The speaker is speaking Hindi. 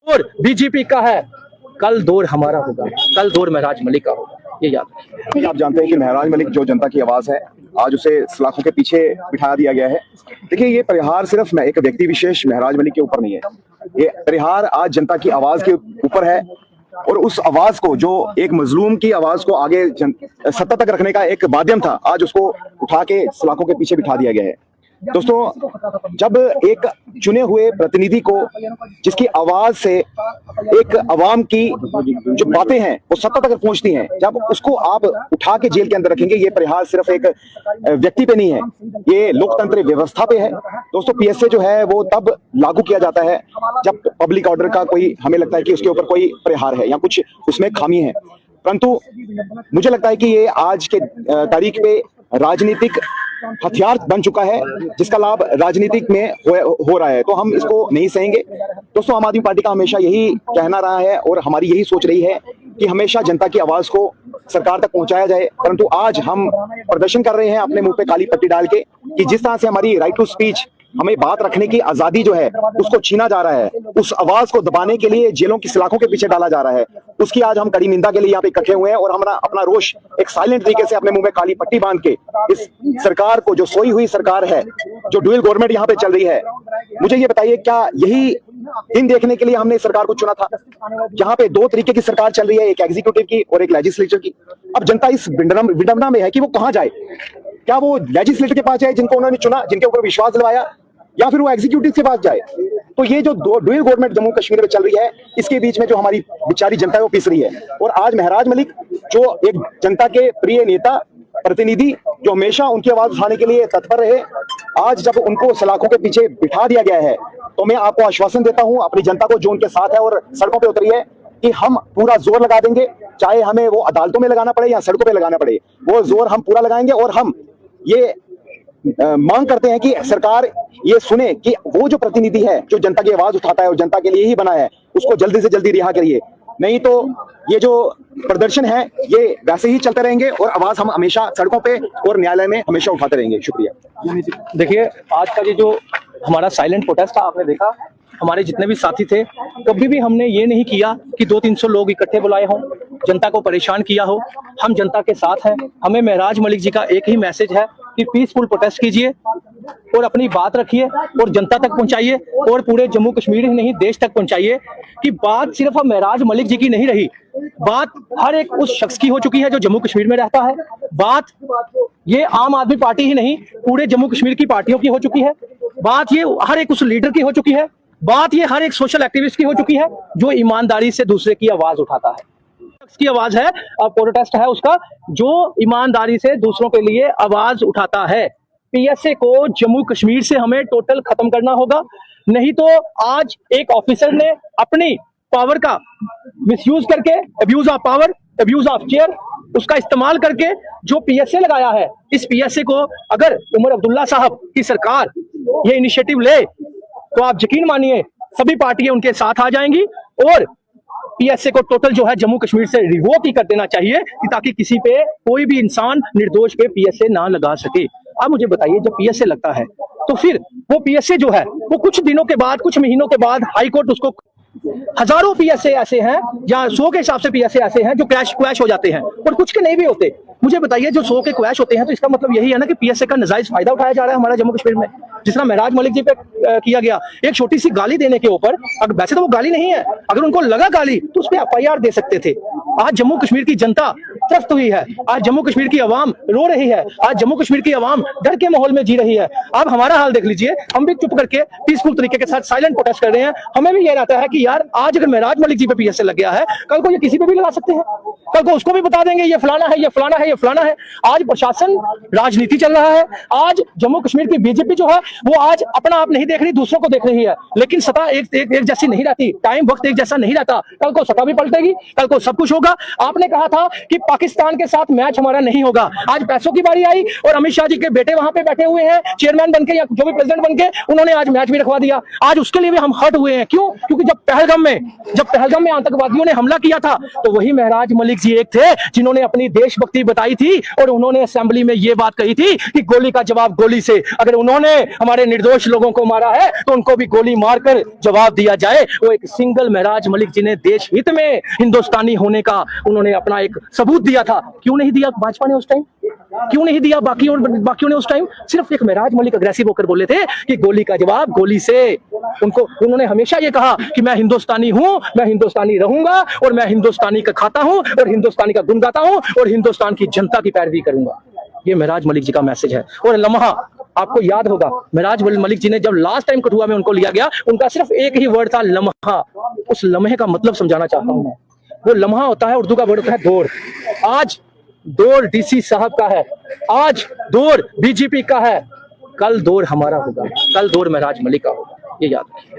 और बीजेपी का है, कल दौर हमारा होगा, कल दौर महराज मलिक का होगा, ये याद रखिए। आप जानते हैं कि महराज मलिक जो जनता की आवाज है, आज उसे सलाखों के पीछे बिठा दिया गया है। देखिए, ये परिहार सिर्फ एक व्यक्ति विशेष महराज मलिक के ऊपर नहीं है, ये परिहार आज जनता की आवाज के ऊपर है। और उस आवाज को, जो एक मजलूम की आवाज को आगे सत्ता तक रखने का एक माध्यम था, आज उसको उठा के सलाखों के पीछे बिठा दिया गया है। दोस्तों, जब एक चुने हुए प्रतिनिधि को, जिसकी आवाज से एक अवाम की जो बातें हैं वो सत्ता तक पहुंचती हैं, जब उसको आप उठा के जेल के अंदर रखेंगे, ये परिहार सिर्फ एक व्यक्ति पे नहीं है, ये लोकतंत्र व्यवस्था पे है। दोस्तों, पीएसए जो है वो तब लागू किया जाता है जब पब्लिक ऑर्डर का कोई, हमें लगता है कि उसके ऊपर कोई परिहार है या कुछ उसमें खामी है। परंतु मुझे लगता है कि ये आज के तारीख पे राजनीतिक हथियार बन चुका है, जिसका लाभ राजनीतिक में हो रहा है, तो हम इसको नहीं सहेंगे। दोस्तों, आम आदमी पार्टी का हमेशा यही कहना रहा है और हमारी यही सोच रही है कि हमेशा जनता की आवाज को सरकार तक पहुंचाया जाए। परंतु आज हम प्रदर्शन कर रहे हैं अपने मुंह पे काली पट्टी डाल के कि जिस तरह से हमारी राइट टू स्पीच, हमें बात रखने की आजादी जो है उसको छीना जा रहा है, उस आवाज को दबाने के लिए जेलों की सलाखों के पीछे डाला जा रहा है, उसकी आज हम कड़ी निंदा के लिए यहाँ पे इकट्ठे हुए हैं। और हमारा अपना रोष एक साइलेंट तरीके से अपने मुंह में काली पट्टी बांध के इस सरकार को, जो सोई हुई सरकार है, जो ड्यूअल गवर्नमेंट यहाँ पे चल रही है, मुझे ये बताइए, क्या यही दिन देखने के लिए हमने सरकार को चुना था? जहाँ पे दो तरीके की सरकार चल रही है, एक एग्जीक्यूटिव की और एक लेजिस्लेचर की। अब जनता इस विडंबना में है कि वो कहाँ जाए, क्या वो लेजिस्लेटर के पास जाए जिनको उन्होंने चुना, जिनके ऊपर विश्वास दिलवाया, या फिर वो एग्जीक्यूटिव के पास जाए? तो ये जो ड्यूअल गवर्नमेंट जम्मू कश्मीर में चल रही है, इसके बीच में जो हमारी बेचारी जनता है वो पिस रही है। और आज महराज मलिक, जो एक जनता के प्रिय नेता, प्रतिनिधि, जो हमेशा उनकी आवाज उठाने के लिए तत्पर रहे, आज जब उनको सलाखों के पीछे बिठा दिया गया है, तो मैं आपको आश्वासन देता हूं अपनी जनता को, जो उनके साथ है और सड़कों पे उतरी है, कि हम पूरा जोर लगा देंगे, चाहे हमें वो अदालतों में लगाना पड़े या सड़कों पे लगाना पड़े, वो जोर हम पूरा लगाएंगे। और हम ये मांग करते हैं कि सरकार ये सुने कि वो जो प्रतिनिधि है, जो जनता की आवाज उठाता है और जनता के लिए ही बना है, उसको जल्दी से जल्दी रिहा करिए। नहीं तो ये जो प्रदर्शन है ये वैसे ही चलते रहेंगे और आवाज हम हमेशा सड़कों पे और न्यायालय में हमेशा उठाते रहेंगे। शुक्रिया। देखिए, आज का ये जो हमारा साइलेंट प्रोटेस्ट था, आपने देखा, हमारे जितने भी साथी थे, कभी भी हमने ये नहीं किया कि 200-300 लोग इकट्ठे बुलाए हों, जनता को परेशान किया हो। हम जनता के साथ हैं। हमें महराज मलिक जी का एक ही मैसेज है कि पीसफुल प्रोटेस्ट कीजिए और अपनी बात रखिए और जनता तक पहुंचाइए, और पूरे जम्मू कश्मीर ही नहीं, देश तक पहुंचाइए कि बात सिर्फ महराज मलिक जी की नहीं रही, बात हर एक उस शख्स की हो चुकी है जो जम्मू कश्मीर में रहता है। बात ये आम आदमी पार्टी ही नहीं, पूरे जम्मू कश्मीर की पार्टियों की हो चुकी है। बात ये हर एक उस लीडर की हो चुकी है। बात ये हर एक सोशल एक्टिविस्ट की हो चुकी है जो ईमानदारी से दूसरे की आवाज उठाता है। की आवाज है, प्रोटेस्ट है उसका, जो ईमानदारी से दूसरों के लिए आवाज उठाता है। पीएसए को जम्मू कश्मीर से हमें टोटल खत्म करना होगा, नहीं तो आज एक ऑफिसर ने अपनी पावर का मिसयूज करके, abuse of power, abuse of chair, उसका इस्तेमाल करके जो पीएसए लगाया है, इस पीएसए को अगर उमर अब्दुल्ला साहब की सरकार ये इनिशिएटिव ले, तो आप यकीन मानिए सभी पार्टियां उनके साथ आ जाएंगी और पीएसए को टोटल जो है जम्मू कश्मीर से रिवोक ही कर देना चाहिए, ताकि किसी पे, कोई भी इंसान निर्दोष पे पीएसए ना लगा सके। अब मुझे बताइए, जब पीएसए लगता है तो फिर वो पीएसए जो है वो कुछ दिनों के बाद, कुछ महीनों के बाद हाईकोर्ट उसको, हजारों पीएसए ऐसे हैं या 100 के हिसाब से पीएसए ऐसे हैं जो क्वैश हो जाते हैं और कुछ के नहीं भी होते। मुझे बताइए, जो 100 के क्वैश होते हैं तो इसका मतलब यही है ना कि पीएसए का नाजायज फायदा उठाया जा रहा है हमारा जम्मू कश्मीर में, जिस तरह महराज मलिक जी पे किया गया। एक छोटी सी गाली देने के ऊपर, अगर वैसे तो वो गाली नहीं है, अगर उनको लगा गाली तो उस पर एफआईआर दे सकते थे। आज जम्मू कश्मीर की जनता त्रस्त हुई है, आज जम्मू कश्मीर की आवाम रो रही है, आज जम्मू कश्मीर की आवाम डर के माहौल में जी रही है। अब हमारा हाल देख लीजिए, हम भी चुप करके पीसफुल तरीके के साथ साइलेंट प्रोटेस्ट कर रहे हैं। हमें भी ये रहता है कि यार, आज अगर महराज मलिक जी पे पीएसए लग गया है, कल को ये किसी पे भी लगा सकते हैं, कल को उसको भी बता देंगे ये फलाना है, ये फलाना है, ये फलाना है। आज प्रशासन राजनीति चल रहा है। आज जम्मू कश्मीर की बीजेपी जो है वो आज अपना आप नहीं देख रही, दूसरों को देख रही है। लेकिन सत्ता एक जैसी नहीं रहती, टाइम वक्त एक जैसा नहीं रहता। कल को सत्ता भी पलटेगी, कल को सब कुछ होगा। आपने कहा था कि पाकिस्तान के साथ मैच हमारा नहीं होगा। आज पैसों की बारी आई और अमित शाह जी के बेटे वहां पे बैठे हुए हैं, चेयरमैन बनके या जो भी प्रेसिडेंट बनके, उन्होंने आज मैच भी रखवा दिया। आज उसके लिए भी हम हर्ट हुए हैं। क्यों? क्योंकि जब पहलगाम में आतंकवादियों ने हमला किया था तो वही महराज मलिक जी एक थे जिन्होंने अपनी देशभक्ति बताई थी और उन्होंने असेंबली में यह बात कही थी कि गोली का जवाब गोली से। अगर उन्होंने हमारे निर्दोष लोगों को मारा है तो उनको भी गोली मारकर जवाब दिया जाए। वो एक सिंगल महराज मलिक जी ने देश हित में हिंदुस्तानी होने का उन्होंने अपना एक सबूत दिया था। क्यों नहीं दिया भाजपा ने उस टाइम? क्यों नहीं दिया बाकियों ने उस टाइम? सिर्फ एक महराज मलिक अग्रेसिव होकर बोले थे कि गोली का जवाब गोली से। उन्होंने हमेशा ये कहा कि मैं हिंदुस्तानी हूं, मैं हिंदुस्तानी रहूंगा और मैं हिंदुस्तानी का खाता हूं और हिंदुस्तानी का गुण गाता हूं और हिंदुस्तान की जनता की पैरवी करूंगा। ये महराज मलिक जी का मैसेज है। और लम्हा आपको याद होगा, महराज मलिक जी ने जब लास्ट टाइम कठुआ में उनको लिया गया, उनका सिर्फ एक ही वर्ड था, लम्हा। उस लम्हे का मतलब समझाना चाहता हूं मैं। वो लम्हा होता है, उर्दू का वर्ड होता है दौर। आज दौर डीसी साहब का है, आज दौर बीजेपी का है, कल दौर हमारा होगा, कल दौर महराज मलिक का होगा। ये याद रखिए।